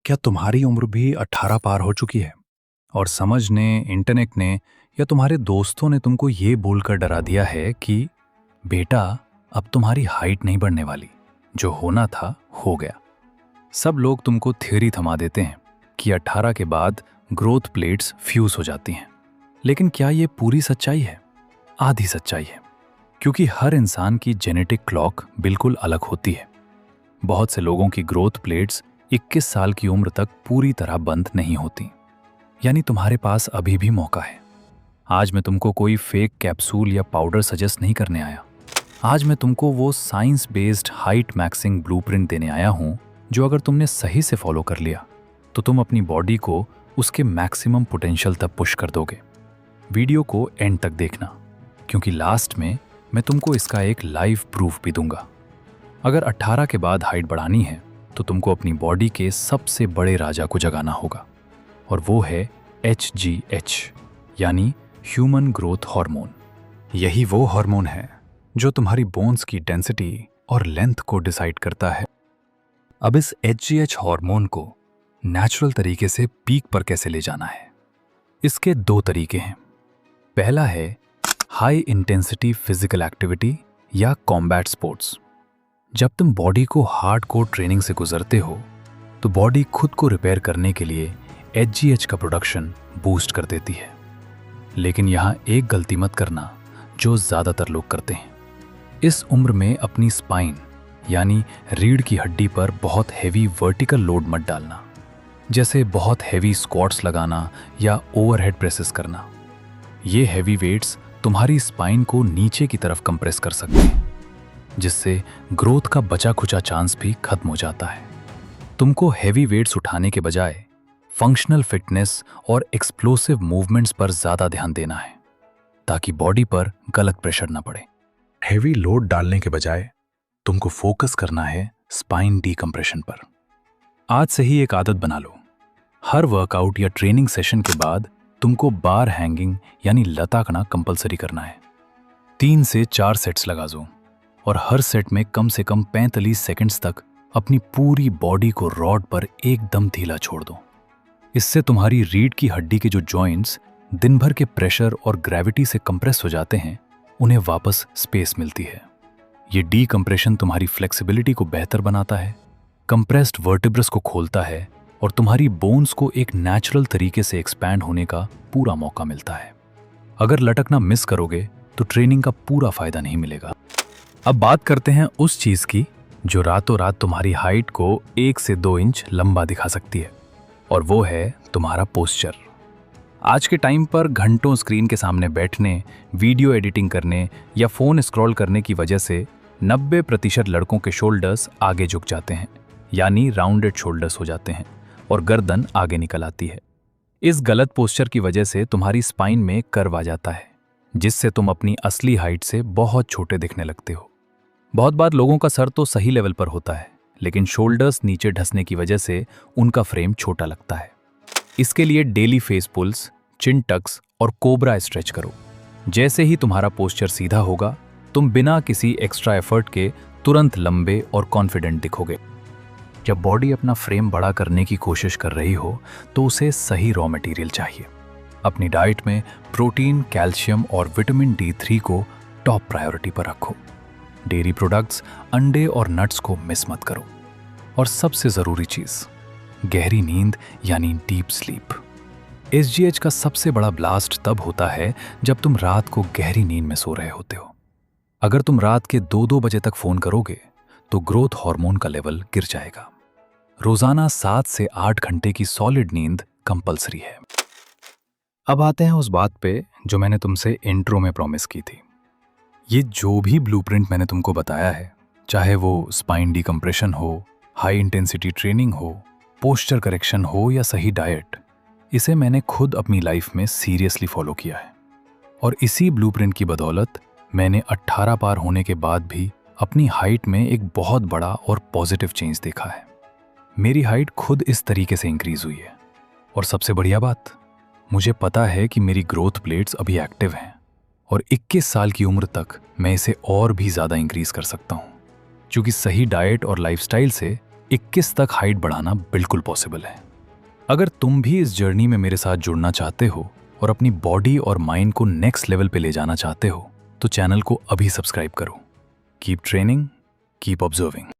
क्या तुम्हारी उम्र भी 18 पार हो चुकी है और समझ ने, इंटरनेट ने या तुम्हारे दोस्तों ने तुमको ये बोलकर डरा दिया है कि बेटा अब तुम्हारी हाइट नहीं बढ़ने वाली, जो होना था हो गया। सब लोग तुमको थ्योरी थमा देते हैं कि 18 के बाद ग्रोथ प्लेट्स फ्यूज हो जाती हैं, लेकिन क्या ये पूरी सच्चाई है? आधी सच्चाई है, क्योंकि हर इंसान की जेनेटिक क्लॉक बिल्कुल अलग होती है। बहुत से लोगों की ग्रोथ प्लेट्स 21 साल की उम्र तक पूरी तरह बंद नहीं होती, यानी तुम्हारे पास अभी भी मौका है। आज मैं तुमको कोई फेक कैप्सूल या पाउडर सजेस्ट नहीं करने आया। आज मैं तुमको वो science based height maxing blueprint देने आया हूं, जो अगर तुमने सही से फॉलो कर लिया तो तुम अपनी बॉडी को उसके मैक्सिमम पोटेंशियल तक पुश कर दोगे। वीडियो को एंड तक देखना, क्योंकि लास्ट में मैं तुमको इसका एक लाइव प्रूफ भी दूंगा। अगर 18 के बाद हाइट बढ़ानी है तो तुमको अपनी बॉडी के सबसे बड़े राजा को जगाना होगा, और वो है HGH, यानी ह्यूमन ग्रोथ हार्मोन। यही वो हार्मोन है जो तुम्हारी बोन्स की डेंसिटी और लेंथ को डिसाइड करता है। अब इस HGH हार्मोन को नेचुरल तरीके से पीक पर कैसे ले जाना है, इसके दो तरीके हैं। पहला है हाई इंटेंसिटी फिजिकल एक्टिविटी या कॉम्बैट स्पोर्ट्स। जब तुम बॉडी को हार्डकोर ट्रेनिंग से गुजरते हो तो बॉडी खुद को रिपेयर करने के लिए HGH का प्रोडक्शन बूस्ट कर देती है। लेकिन यहाँ एक गलती मत करना जो ज़्यादातर लोग करते हैं। इस उम्र में अपनी स्पाइन यानी रीढ़ की हड्डी पर बहुत हैवी वर्टिकल लोड मत डालना, जैसे बहुत हैवी स्क्वाट्स लगाना या ओवरहेड प्रेसेस करना। ये हैवी वेट्स तुम्हारी स्पाइन को नीचे की तरफ कंप्रेस कर सकते हैं, जिससे ग्रोथ का बचा खुचा चांस भी खत्म हो जाता है। तुमको हैवी वेट्स उठाने के बजाय फंक्शनल फिटनेस और एक्सप्लोसिव मूवमेंट्स पर ज़्यादा ध्यान देना है, ताकि बॉडी पर गलत प्रेशर न पड़े। हैवी लोड डालने के बजाय तुमको फोकस करना है स्पाइन डीकम्प्रेशन पर। आज से ही एक आदत बना लो। हर वर्कआउट या ट्रेनिंग सेशन के बाद तुमको बार हैंगिंग यानी लताकना कंपलसरी करना है। 3 से 4 सेट्स लगा दो और हर सेट में कम से कम 45 सेकंड्स तक अपनी पूरी बॉडी को रॉड पर एकदम ढीला छोड़ दो। इससे तुम्हारी रीढ़ की हड्डी के जो जॉइंट्स दिन भर के प्रेशर और ग्रेविटी से कंप्रेस हो जाते हैं, उन्हें वापस स्पेस मिलती है। ये डीकम्प्रेशन तुम्हारी फ्लेक्सिबिलिटी को बेहतर बनाता है, कंप्रेस्ड वर्टिब्रस को खोलता है और तुम्हारी बोन्स को एक नेचुरल तरीके से एक्सपैंड होने का पूरा मौका मिलता है। अगर लटकना मिस करोगे तो ट्रेनिंग का पूरा फायदा नहीं मिलेगा। अब बात करते हैं उस चीज की जो रातों रात तुम्हारी हाइट को 1 से 2 इंच लंबा दिखा सकती है, और वो है तुम्हारा पोस्चर। आज के टाइम पर घंटों स्क्रीन के सामने बैठने, वीडियो एडिटिंग करने या फोन स्क्रॉल करने की वजह से 90% लड़कों के शोल्डर्स आगे झुक जाते हैं, यानी राउंडेड शोल्डर्स हो जाते हैं और गर्दन आगे निकल आती है। इस गलत पोस्चर की वजह से तुम्हारी स्पाइन में कर्व आ जाता है, जिससे तुम अपनी असली हाइट से बहुत छोटे दिखने लगते हो। बहुत बार लोगों का सर तो सही लेवल पर होता है, लेकिन शोल्डर्स नीचे ढसने की वजह से उनका फ्रेम छोटा लगता है। इसके लिए डेली फेस पुल्स, चिन टक्स और कोबरा स्ट्रेच करो। जैसे ही तुम्हारा पोस्चर सीधा होगा, तुम बिना किसी एक्स्ट्रा एफर्ट के तुरंत लंबे और कॉन्फिडेंट दिखोगे। जब बॉडी अपना फ्रेम बड़ा करने की कोशिश कर रही हो तो उसे सही रॉ मटेरियल चाहिए। अपनी डाइट में प्रोटीन, कैल्शियम और विटामिन D3 को टॉप प्रायोरिटी पर रखो। डेयरी प्रोडक्ट्स, अंडे और नट्स को मिस मत करो। और सबसे ज़रूरी चीज़, गहरी नींद यानी डीप स्लीप। HGH का सबसे बड़ा ब्लास्ट तब होता है जब तुम रात को गहरी नींद में सो रहे होते हो। अगर तुम रात के 2-2 बजे तक फ़ोन करोगे तो ग्रोथ हार्मोन का लेवल गिर जाएगा। रोजाना 7 से 8 घंटे की सॉलिड नींद कंपलसरी है। अब आते हैं उस बात पे जो मैंने तुमसे इंट्रो में प्रॉमिस की थी। ये जो भी ब्लूप्रिंट मैंने तुमको बताया है, चाहे वो स्पाइन डीकम्प्रेशन हो, हाई इंटेंसिटी ट्रेनिंग हो, पोस्चर करेक्शन हो या सही डाइट, इसे मैंने खुद अपनी लाइफ में सीरियसली फॉलो किया है। और इसी ब्लूप्रिंट की बदौलत मैंने 18 पार होने के बाद भी अपनी हाइट में एक बहुत बड़ा और पॉजिटिव चेंज देखा है। मेरी हाइट खुद इस तरीके से इंक्रीज हुई है, और सबसे बढ़िया बात, मुझे पता है कि मेरी ग्रोथ प्लेट्स अभी एक्टिव हैं और 21 साल की उम्र तक मैं इसे और भी ज़्यादा इंक्रीज कर सकता हूँ, क्योंकि सही डाइट और लाइफस्टाइल से 21 तक हाइट बढ़ाना बिल्कुल पॉसिबल है। अगर तुम भी इस जर्नी में मेरे साथ जुड़ना चाहते हो और अपनी बॉडी और माइंड को नेक्स्ट लेवल पे ले जाना चाहते हो तो चैनल को अभी सब्सक्राइब करो। Keep training, keep observing.